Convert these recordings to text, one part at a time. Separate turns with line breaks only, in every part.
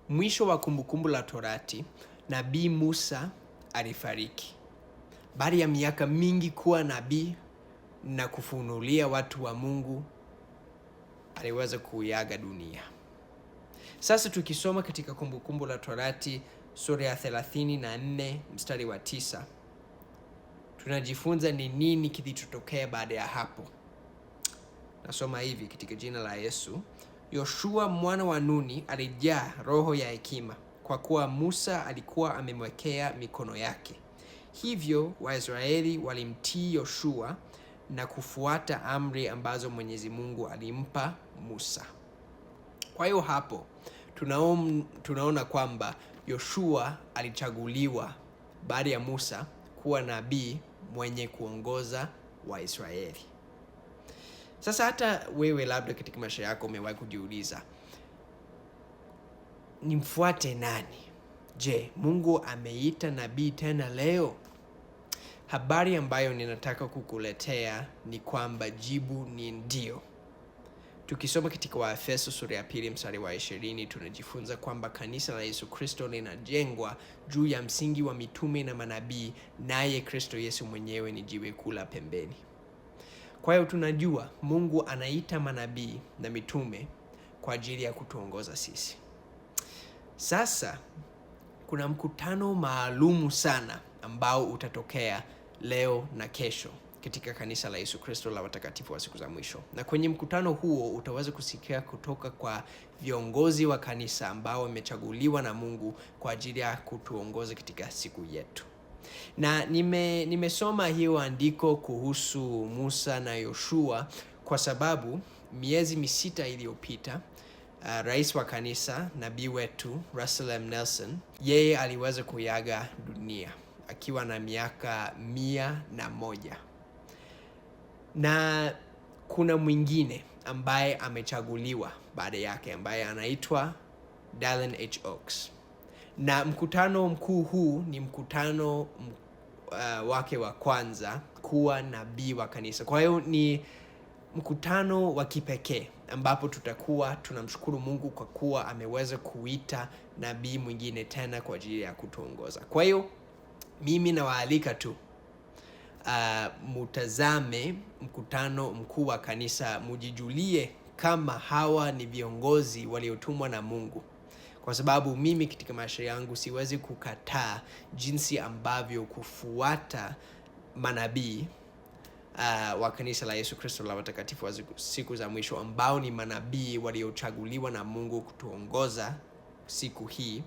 Mwisho wa Kumbukumbu la Torati, Nabii Musa alifariki. Baada ya miaka mingi kuwa nabii na kufunulia watu wa Mungu, aliweza kuiaga dunia. Sasa tukisoma katika Kumbukumbu la Torati sura ya 34 mstari wa 9, tunajifunza ni nini kilichotokea baada ya hapo. Nasoma hivi katika jina la Yesu. Yoshua mwana wa Nuni alijaa roho ya hekima, kwa kuwa Musa alikuwa amemwekea mikono yake. Hivyo Waisraeli walimtii Yoshua na kufuata amri ambazo Mwenyezi Mungu alimpa Musa. Kwa hiyo hapo tunaona kwamba Yoshua alichaguliwa baada ya Musa kuwa nabii mwenye kuongoza Waisraeli. Sasa hata wewe labda katika maisha yako umewahi kujiuliza, nimfuate nani? Je, Mungu ameita nabii tena leo? Habari ambayo ninataka kukuletea ni kwamba jibu ni ndio. Tukisoma katika Waefeso sura ya 2 mstari wa 20, tunajifunza kwamba kanisa la Yesu Kristo linajengwa juu ya msingi wa mitume na manabii, naye Kristo Yesu mwenyewe ni jiwe kuu la pembeni. Kwa hiyo tunajua Mungu anaita manabii na mitume kwa ajili ya kutuongoza sisi. Sasa kuna mkutano maalumu sana ambao utatokea leo na kesho katika kanisa la Yesu Kristo la watakatifu wa siku za mwisho. Na kwenye mkutano huo utaweza kusikia kutoka kwa viongozi wa kanisa ambao wamechaguliwa na Mungu kwa ajili ya kutuongoza katika siku yetu. Na nimesoma hiyo andiko kuhusu Musa na Yoshua kwa sababu miezi 6 iliyopita rais wa kanisa, nabii wetu Russell M. Nelson, yeye aliweza kuiaga dunia akiwa na miaka 101. Na kuna mwingine ambaye amechaguliwa baada yake ambaye anaitwa Dallin H. Oaks. Na mkutano mkuu huu ni mkutano wake wa kwanza kuwa nabii wa kanisa. Kwa hiyo ni mkutano wa kipekee ambapo tutakuwa tunamshukuru Mungu kwa kuwa ameweza kuita nabii mwingine tena kwa ajili ya kutuongoza. Kwa hiyo mimi nawaalika tu mutazame mkutano mkuu wa kanisa, mujijulie kama hawa ni viongozi waliotumwa na Mungu. Kwa sababu mimi katika maisha yangu siwezi kukataa jinsi ambavyo kufuata manabii wa kanisa la Yesu Kristo la watakatifu wa siku za mwisho, ambao ni manabii waliochaguliwa na Mungu kutuongoza siku hii.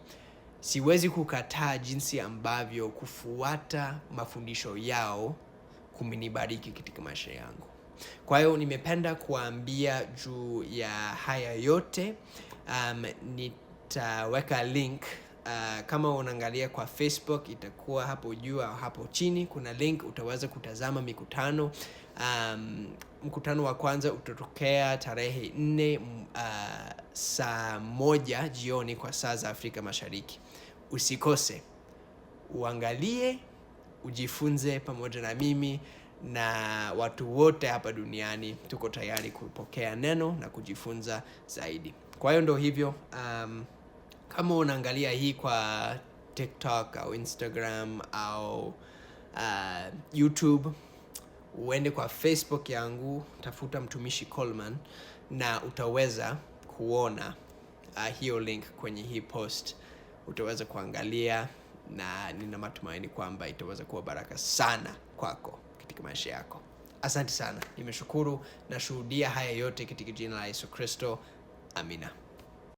Siwezi kukataa jinsi ambavyo kufuata mafundisho yao kumenibariki katika maisha yangu. Kwa hiyo nimependa kuambia juu ya haya yote. Nitaweka link kama unaangalia kwa Facebook, itakuwa hapo juu au hapo chini. Kuna link, utaweza kutazama mikutano. Mkutano wa kwanza utatokea tarehe 4 saa 1 jioni kwa saa za Afrika Mashariki. Usikose, uangalie, ujifunze pamoja na mimi na watu wote hapa duniani. Tuko tayari kupokea neno na kujifunza zaidi. Kwa hiyo ndio hivyo. Kama unaangalia hii kwa TikTok au Instagram au YouTube, uende kwa Facebook yangu, tafuta mtumishi Coleman na utaweza kuona hiyo link kwenye hii post. Utaweza kuangalia na nina matumaini kwamba itaweza kuwa baraka sana kwako katika maisha yako. Asante sana. Nimeshukuru na shuhudia haya yote katika jina la Yesu Kristo. Amina.